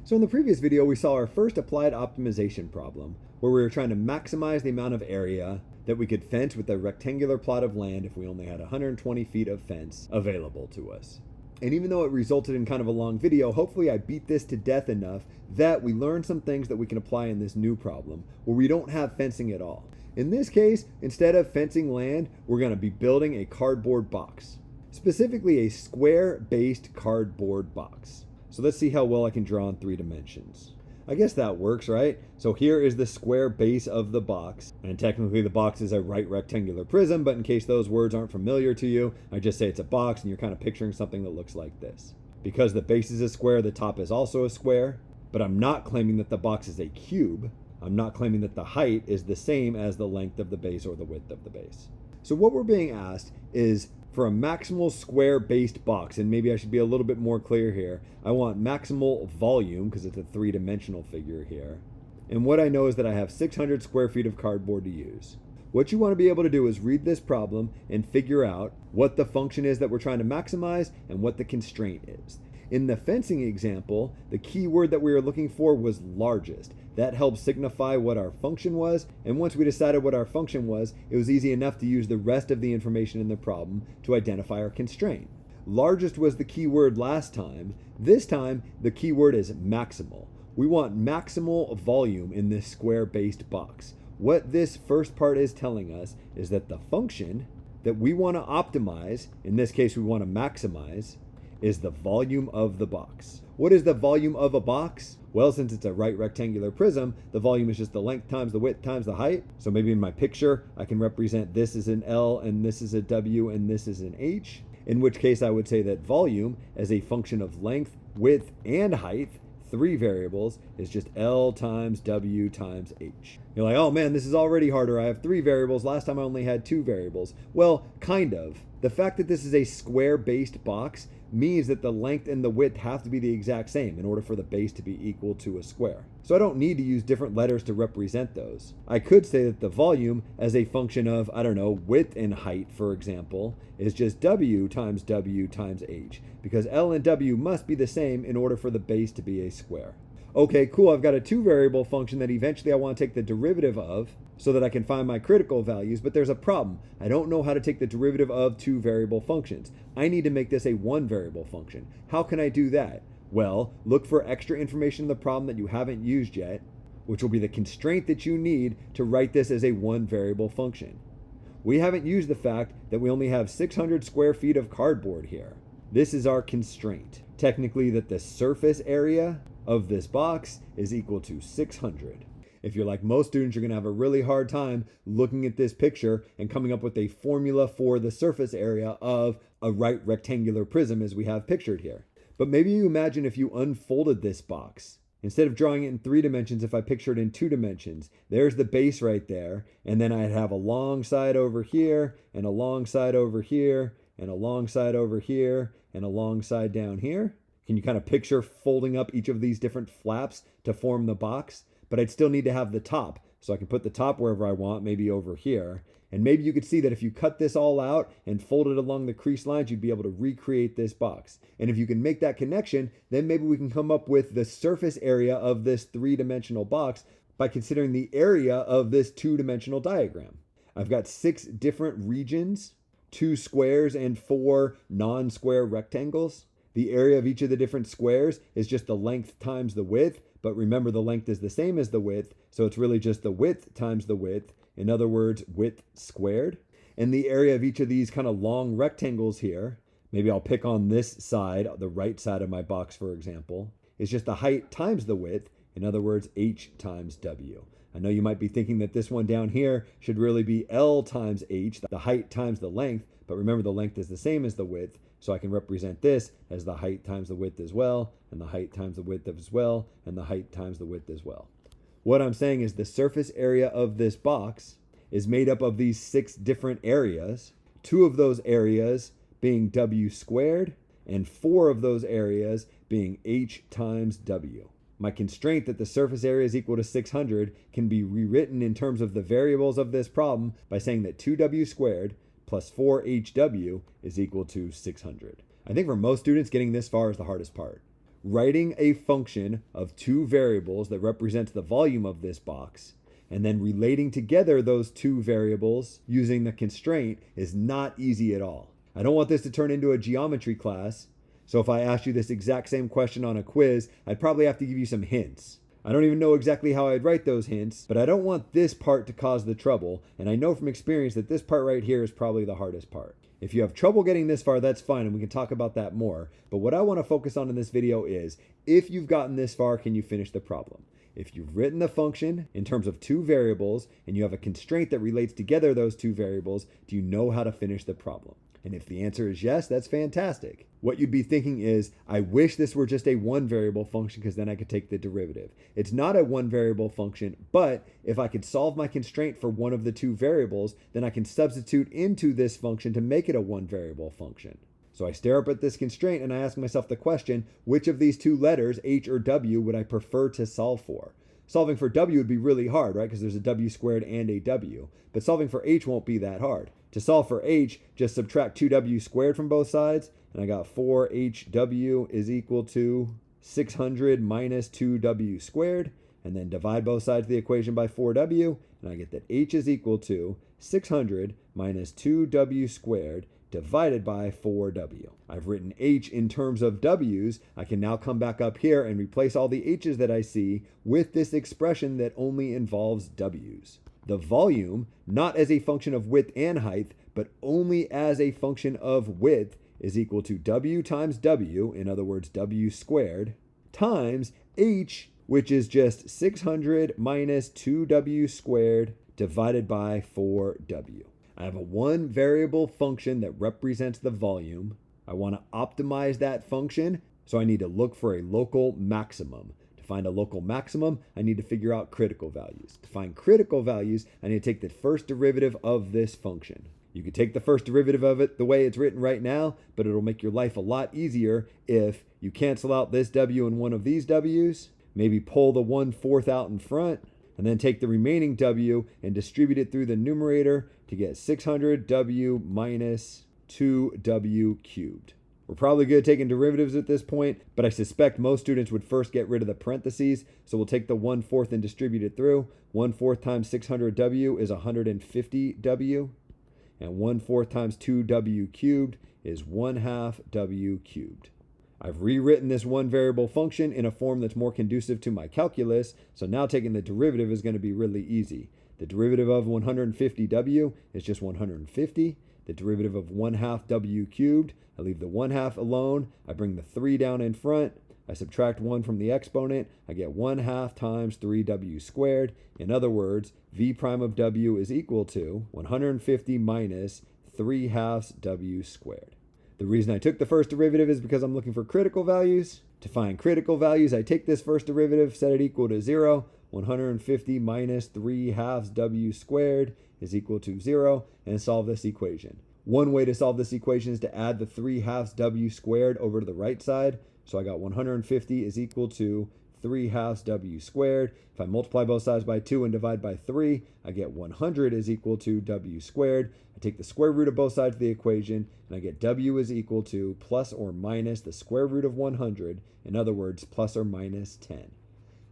So in the previous video, we saw our first applied optimization problem, where we were trying to maximize the amount of area that we could fence with a rectangular plot of land if we only had 120 feet of fence available to us. And even though it resulted in kind of a long video, hopefully I beat this to death enough that we learned some things that we can apply in this new problem, where we don't have fencing at all. In this case, instead of fencing land, we're going to be building a cardboard box, specifically a square-based cardboard box. So let's see how well I can draw in 3 dimensions. I guess that works, right? So here is the square base of the box, and technically the box is a right rectangular prism, but in case those words aren't familiar to you, I just say it's a box and you're kind of picturing something that looks like this. Because the base is a square, the top is also a square, but I'm not claiming that the box is a cube. I'm not claiming that the height is the same as the length of the base or the width of the base. So what we're being asked is, for a maximal square-based box, and maybe I should be a little bit more clear here, I want maximal volume, because it's a 3-dimensional figure here. And what I know is that I have 600 square feet of cardboard to use. What you want to be able to do is read this problem and figure out what the function is that we're trying to maximize and what the constraint is. In the fencing example, the key word that we were looking for was largest. That helped signify what our function was, and once we decided what our function was, it was easy enough to use the rest of the information in the problem to identify our constraint. Largest was the key word last time. This time, the key word is maximal. We want maximal volume in this square-based box. What this first part is telling us is that the function that we want to optimize, in this case we want to maximize, is the volume of the box. What is the volume of a box? Well, since it's a right rectangular prism, the volume is just the length times the width times the height. So maybe in my picture, I can represent this as an L and this is a W and this is an H, in which case I would say that volume as a function of length, width, and height, 3 variables, is just L times W times H. You're like, oh man, this is already harder. I have 3 variables. Last time I only had 2 variables. Well, kind of. The fact that this is a square-based box means that the length and the width have to be the exact same in order for the base to be equal to a square. So I don't need to use different letters to represent those. I could say that the volume as a function of, I don't know, width and height, for example, is just W times H, because L and W must be the same in order for the base to be a square. Okay, cool, I've got a 2-variable function that eventually I want to take the derivative of so that I can find my critical values, but there's a problem. I don't know how to take the derivative of 2-variable functions. I need to make this a 1-variable function. How can I do that? Well, look for extra information in the problem that you haven't used yet, which will be the constraint that you need to write this as a 1-variable function. We haven't used the fact that we only have 600 square feet of cardboard here. This is our constraint. Technically, that the surface area of this box is equal to 600. If you're like most students, you're going to have a really hard time looking at this picture and coming up with a formula for the surface area of a right rectangular prism as we have pictured here. But maybe you imagine if you unfolded this box. Instead of drawing it in 3 dimensions, if I picture it in 2 dimensions, there's the base right there, and then I'd have a long side over here, and a long side over here, and a long side over here, and a long side down here. Can you kind of picture folding up each of these different flaps to form the box? But I'd still need to have the top. So I can put the top wherever I want, maybe over here. And maybe you could see that if you cut this all out and fold it along the crease lines, you'd be able to recreate this box. And if you can make that connection, then maybe we can come up with the surface area of this 3-dimensional box by considering the area of this 2-dimensional diagram. I've got 6 different regions, 2 squares and 4 non-square rectangles. The area of each of the different squares is just the length times the width, but remember the length is the same as the width, so it's really just the width times the width. In other words, width squared. And the area of each of these kind of long rectangles here, maybe I'll pick on this side, the right side of my box, for example, is just the height times the width. In other words, H times W. I know you might be thinking that this one down here should really be L times H, the height times the length, but remember the length is the same as the width, so I can represent this as the height times the width as well, and the height times the width as well, and the height times the width as well. What I'm saying is the surface area of this box is made up of these 6 different areas, 2 of those areas being W squared, and 4 of those areas being H times W. My constraint that the surface area is equal to 600 can be rewritten in terms of the variables of this problem by saying that 2W squared plus 4HW is equal to 600. I think for most students, getting this far is the hardest part. writing a function of two variables that represents the volume of this box, and then relating together those two variables using the constraint is not easy at all. I don't want this to turn into a geometry class, so if I asked you this exact same question on a quiz, I'd probably have to give you some hints. I don't even know exactly how I'd write those hints, but I don't want this part to cause the trouble, and I know from experience that this part right here is probably the hardest part. If you have trouble getting this far, that's fine, and we can talk about that more. But what I want to focus on in this video is, if you've gotten this far, can you finish the problem? If you've written the function in terms of two variables, and you have a constraint that relates together those two variables, do you know how to finish the problem? And if the answer is yes, that's fantastic. What you'd be thinking is, I wish this were just a one variable function because then I could take the derivative. It's not a one variable function, but if I could solve my constraint for one of the two variables, then I can substitute into this function to make it a one variable function. So I stare up at this constraint and I ask myself the question, which of these two letters, H or W, would I prefer to solve for? Solving for W would be really hard, right? Because there's a W squared and a W. But solving for H won't be that hard. To solve for H, just subtract 2W squared from both sides, and I got 4HW is equal to 600 minus 2W squared, and then divide both sides of the equation by 4W, and I get that H is equal to 600 minus 2W squared divided by 4W. I've written H in terms of W's. I can now come back up here and replace all the H's that I see with this expression that only involves W's. The volume, not as a function of width and height, but only as a function of width, is equal to W times W, in other words, W squared, times H, which is just 600 minus 2W squared divided by 4W. I have a one variable function that represents the volume. I want to optimize that function, so I need to look for a local maximum. To find a local maximum, I need to figure out critical values. To find critical values, I need to take the first derivative of this function. You could take the first derivative of it the way it's written right now, but it'll make your life a lot easier if you cancel out this W and one of these W's, maybe pull the 1/4 out in front, and then take the remaining W and distribute it through the numerator to get 600W minus 2W cubed. We're probably good at taking derivatives at this point, but I suspect most students would first get rid of the parentheses, so we'll take the 1/4 and distribute it through. 1/4 times 600W is 150W, and 1/4 times 2W cubed is 1/2 W cubed. I've rewritten this one variable function in a form that's more conducive to my calculus, so now taking the derivative is going to be really easy. The derivative of 150W is just 150. The derivative of 1/2 W cubed, I leave the 1/2 alone. I bring the 3 down in front. I subtract 1 from the exponent. I get 1/2 times 3W squared. In other words, V prime of W is equal to 150 minus 3/2 W squared. The reason I took the first derivative is because I'm looking for critical values. To find critical values, I take this first derivative, set it equal to 0. 150 minus 3/2 W squared is equal to 0, and solve this equation. One way to solve this equation is to add the 3/2 W squared over to the right side. So I got 150 is equal to 3/2 W squared. If I multiply both sides by 2 and divide by 3, I get 100 is equal to W squared. I take the square root of both sides of the equation, and I get W is equal to plus or minus the square root of 100. In other words, plus or minus 10.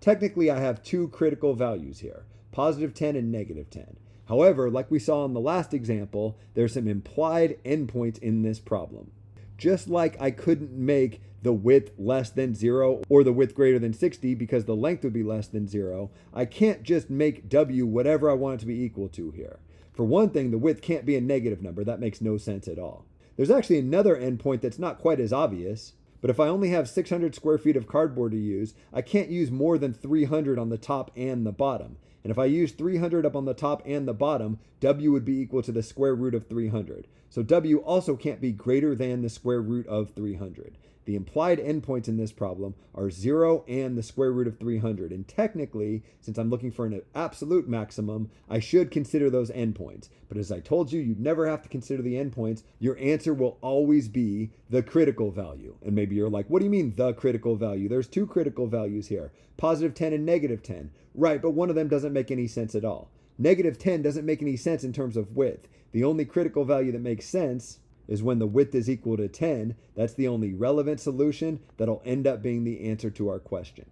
Technically, I have two critical values here, positive 10 and negative 10. However, like we saw in the last example, there's some implied endpoints in this problem. Just like I couldn't make the width less than 0 or the width greater than 60 because the length would be less than 0, I can't just make W whatever I want it to be equal to here. For one thing, the width can't be a negative number. That makes no sense at all. There's actually another endpoint that's not quite as obvious, but if I only have 600 square feet of cardboard to use, I can't use more than 300 on the top and the bottom. And if I use 300 up on the top and the bottom, W would be equal to the square root of 300. So W also can't be greater than the square root of 300. The implied endpoints in this problem are 0 and the square root of 300. And technically, since I'm looking for an absolute maximum, I should consider those endpoints. But as I told you, you'd never have to consider the endpoints. Your answer will always be the critical value. And maybe you're like, what do you mean the critical value? There's two critical values here, positive 10 and negative 10. Right, but one of them doesn't make any sense at all. Negative 10 doesn't make any sense in terms of width. The only critical value that makes sense is when the width is equal to 10. That's the only relevant solution that'll end up being the answer to our question.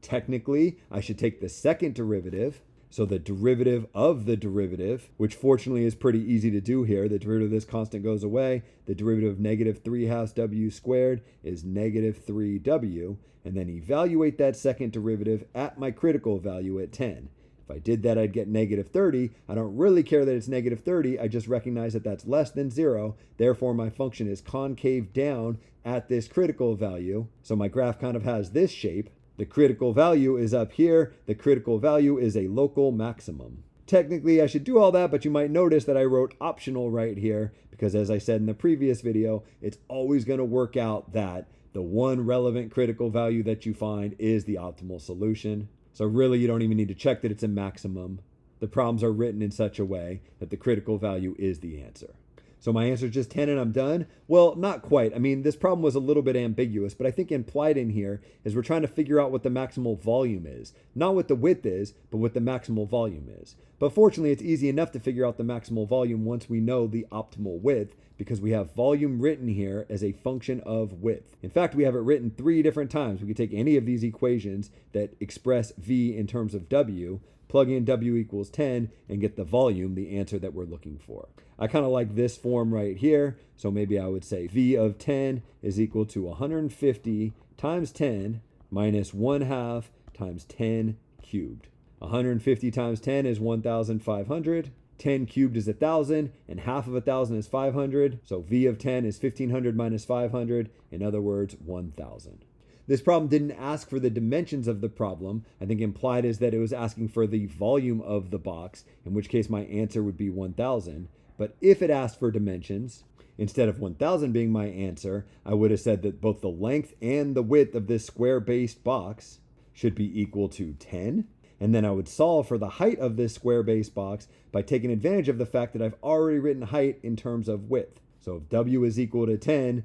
Technically, I should take the second derivative, so the derivative of the derivative, which fortunately is pretty easy to do here. The derivative of this constant goes away. The derivative of negative 3/2 w squared is negative 3w, and then evaluate that second derivative at my critical value at 10. If I did that, I'd get negative 30. I don't really care that it's negative 30. I just recognize that that's less than 0. Therefore, my function is concave down at this critical value. So my graph kind of has this shape. The critical value is up here. The critical value is a local maximum. Technically, I should do all that, but you might notice that I wrote optional right here because, as I said in the previous video, it's always going to work out that the one relevant critical value that you find is the optimal solution. So really, you don't even need to check that it's a maximum. The problems are written in such a way that the critical value is the answer. So my answer is just 10 and I'm done? Well, not quite. I mean, this problem was a little bit ambiguous, but I think implied in here is we're trying to figure out what the maximal volume is. Not what the width is, but what the maximal volume is. But fortunately, it's easy enough to figure out the maximal volume once we know the optimal width, because we have volume written here as a function of width. In fact, we have it written 3 different times. We could take any of these equations that express V in terms of W, plug in W equals 10, and get the volume, the answer that we're looking for. I kind of like this form right here, so maybe I would say V of 10 is equal to 150 times 10 minus 1/2 times 10 cubed. 150 times 10 is 1,500. 10 cubed is 1,000, and half of 1,000 is 500. So V of 10 is 1,500 minus 500. In other words, 1,000. This problem didn't ask for the dimensions of the problem. I think implied is that it was asking for the volume of the box, in which case my answer would be 1,000. But if it asked for dimensions, instead of 1,000 being my answer, I would have said that both the length and the width of this square-based box should be equal to 10. And then I would solve for the height of this square-based box by taking advantage of the fact that I've already written height in terms of width. So if W is equal to 10,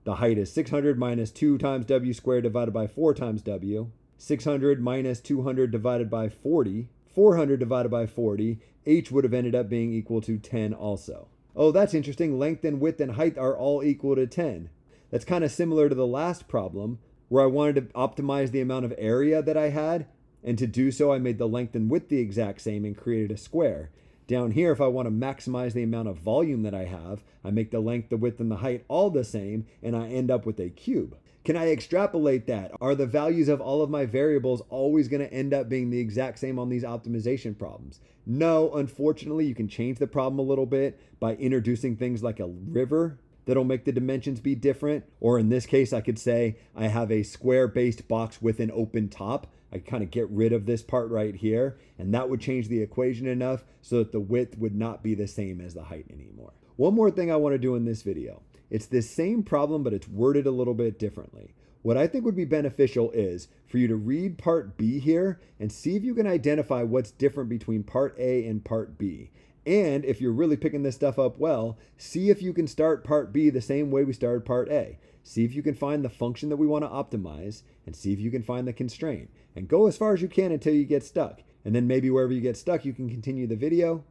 the height is 600 minus 2 times W squared divided by 4 times W. 600 minus 200 divided by 40. 400 divided by 40, H would have ended up being equal to 10 also. Oh, that's interesting. Length and width and height are all equal to 10. That's kind of similar to the last problem where I wanted to optimize the amount of area that I had. And to do so, I made the length and width the exact same and created a square. Down here, if I want to maximize the amount of volume that I have, I make the length, the width, and the height all the same, and I end up with a cube. Can I extrapolate that? Are the values of all of my variables always going to end up being the exact same on these optimization problems? No, unfortunately, you can change the problem a little bit by introducing things like a river that'll make the dimensions be different. Or in this case, I could say I have a square-based box with an open top. I kind of get rid of this part right here, and that would change the equation enough so that the width would not be the same as the height anymore. One more thing I want to do in this video. It's this same problem, but it's worded a little bit differently. What I think would be beneficial is for you to read part B here and see if you can identify what's different between part A and part B. And if you're really picking this stuff up well, see if you can start part B the same way we started part A. See if you can find the function that we want to optimize and see if you can find the constraint. And go as far as you can until you get stuck. And then maybe wherever you get stuck, you can continue the video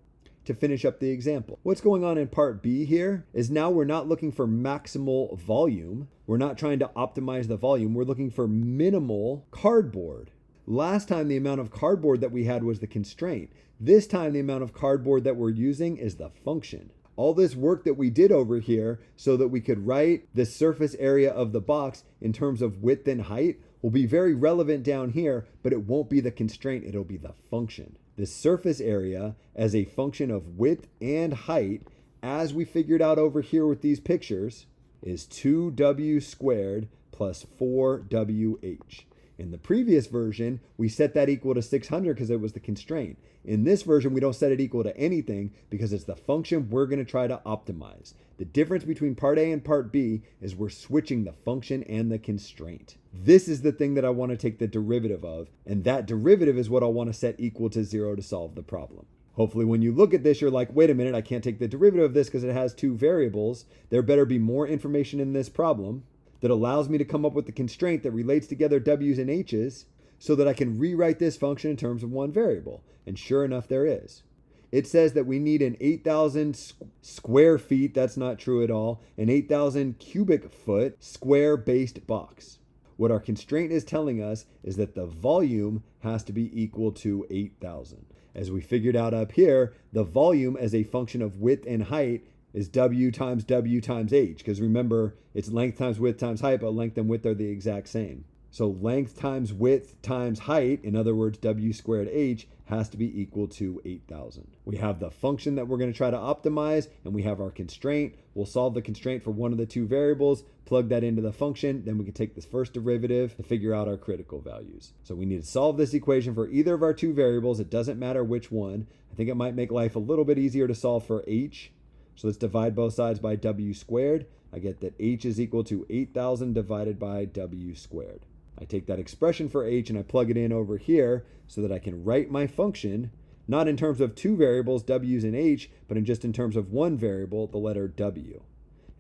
to finish up the example. What's going on in part B here is now we're not looking for maximal volume. We're not trying to optimize the volume. We're looking for minimal cardboard. Last time the amount of cardboard that we had was the constraint. This time the amount of cardboard that we're using is the function. All this work that we did over here so that we could write the surface area of the box in terms of width and height will be very relevant down here, but it won't be the constraint, it'll be the function. The surface area as a function of width and height, as we figured out over here with these pictures, is 2w squared plus 4wh. In the previous version, we set that equal to 600 because it was the constraint. In this version, we don't set it equal to anything because it's the function we're going to try to optimize. The difference between part A and part B is we're switching the function and the constraint. This is the thing that I want to take the derivative of, and that derivative is what I'll want to set equal to 0 to solve the problem. Hopefully when you look at this, you're like, wait a minute, I can't take the derivative of this because it has 2 variables. There better be more information in this problem that allows me to come up with the constraint that relates together w's and h's so that I can rewrite this function in terms of one variable. And sure enough, there is. it says that we need an 8,000 square feet, that's not true at all, an 8,000 cubic foot square based box. What our constraint is telling us is that the volume has to be equal to 8,000. As we figured out up here, the volume as a function of width and height is W times H, because remember, it's length times width times height, but length and width are the exact same. So length times width times height, in other words, W squared H, has to be equal to 8,000. We have the function that we're going to try to optimize, and we have our constraint. We'll solve the constraint for one of the two variables, plug that into the function, then we can take this first derivative to figure out our critical values. So we need to solve this equation for either of our two variables. It doesn't matter which one. I think it might make life a little bit easier to solve for H. So let's divide both sides by W squared. I get that H is equal to 8,000 divided by W squared. I take that expression for H and I plug it in over here so that I can write my function, not in terms of two variables, W's and H, but just in terms of one variable, the letter W.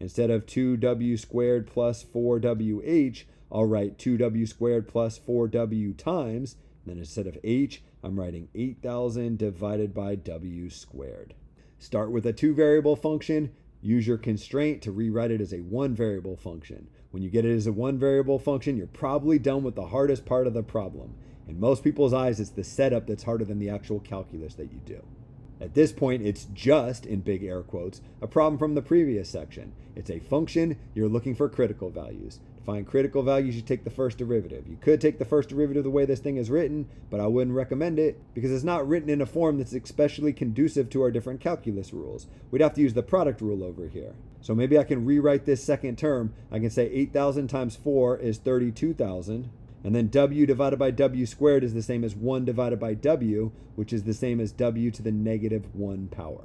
Instead of 2W squared plus 4WH, I'll write 2W squared plus 4W times, and then instead of H, I'm writing 8,000 divided by W squared. Start with a two variable function, use your constraint to rewrite it as a one variable function. When you get it as a one variable function, you're probably done with the hardest part of the problem. In most people's eyes, it's the setup that's harder than the actual calculus that you do. At this point, it's just, in big air quotes, a problem from the previous section. It's a function, you're looking for critical values. To find critical values, you take the first derivative. You could take the first derivative the way this thing is written, but I wouldn't recommend it because it's not written in a form that's especially conducive to our different calculus rules. We'd have to use the product rule over here. So maybe I can rewrite this second term. I can say 8,000 times 4 is 32,000. And then W divided by W squared is the same as 1 divided by W, which is the same as W to the negative 1 power.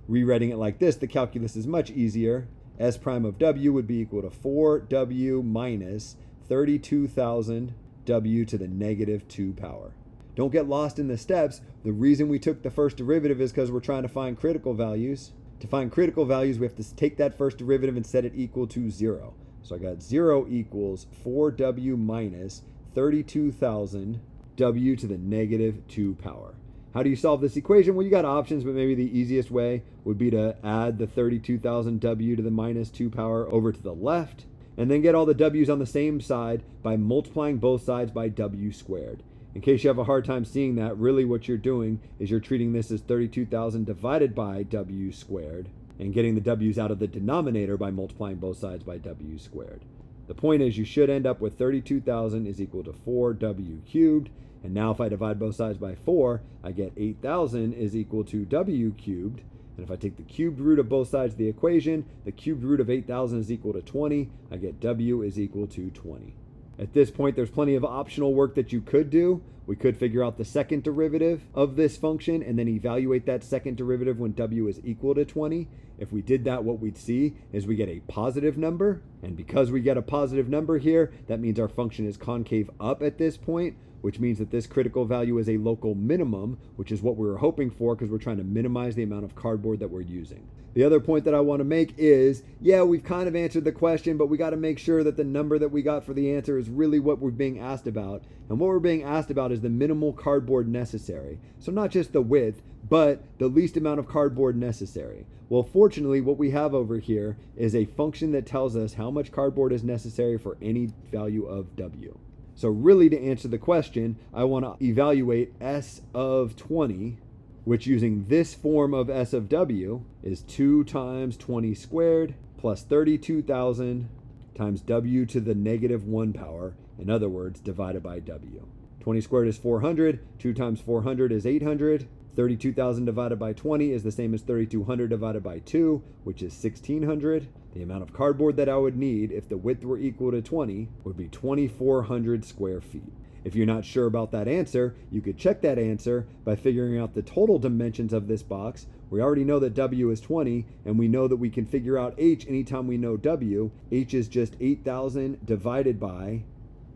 Rewriting it like this, the calculus is much easier. S prime of W would be equal to 4W minus 32,000 W to the negative 2 power. Don't get lost in the steps. The reason we took the first derivative is because we're trying to find critical values. To find critical values, we have to take that first derivative and set it equal to 0. So I got 0 equals 4W minus 32,000 W to the negative 2 power. How do you solve this equation? Well, you got options, but maybe the easiest way would be to add the 32,000 W to the minus 2 power over to the left, and then get all the W's on the same side by multiplying both sides by W squared. In case you have a hard time seeing that, really what you're doing is you're treating this as 32,000 divided by W squared and getting the W's out of the denominator by multiplying both sides by W squared. The point is you should end up with 32,000 is equal to 4W cubed. And now if I divide both sides by 4, I get 8,000 is equal to W cubed. And if I take the cubed root of both sides of the equation, the cubed root of 8,000 is equal to 20. I get W is equal to 20. At this point, there's plenty of optional work that you could do. We could figure out the second derivative of this function and then evaluate that second derivative when W is equal to 20. If we did that, what we'd see is we get a positive number. And because we get a positive number here, that means our function is concave up at this point, which means that this critical value is a local minimum, which is what we were hoping for because we're trying to minimize the amount of cardboard that we're using. The other point that I want to make is, yeah, we've kind of answered the question, but we got to make sure that the number that we got for the answer is really what we're being asked about. And what we're being asked about is the minimal cardboard necessary. So not just the width, but the least amount of cardboard necessary. Well, fortunately, what we have over here is a function that tells us how much cardboard is necessary for any value of W. So really, to answer the question, I want to evaluate S of 20, which using this form of S of W is 2 times 20 squared plus 32,000 times W to the negative 1 power, in other words, divided by W. 20 squared is 400, 2 times 400 is 800, 32,000 divided by 20 is the same as 3,200 divided by 2, which is 1,600. The amount of cardboard that I would need if the width were equal to 20 would be 2,400 square feet. If you're not sure about that answer, you could check that answer by figuring out the total dimensions of this box. We already know that W is 20, and we know that we can figure out H anytime we know W. H is just 8,000 divided by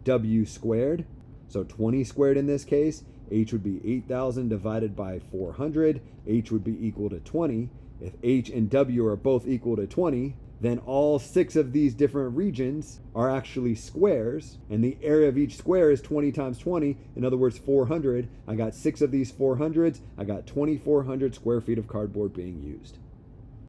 W squared. So 20 squared in this case. H would be 8,000 divided by 400. H would be equal to 20. If H and W are both equal to 20, then all 6 of these different regions are actually squares, and the area of each square is 20 times 20, in other words 400. I got 6 of these 400s, I got 2,400 square feet of cardboard being used.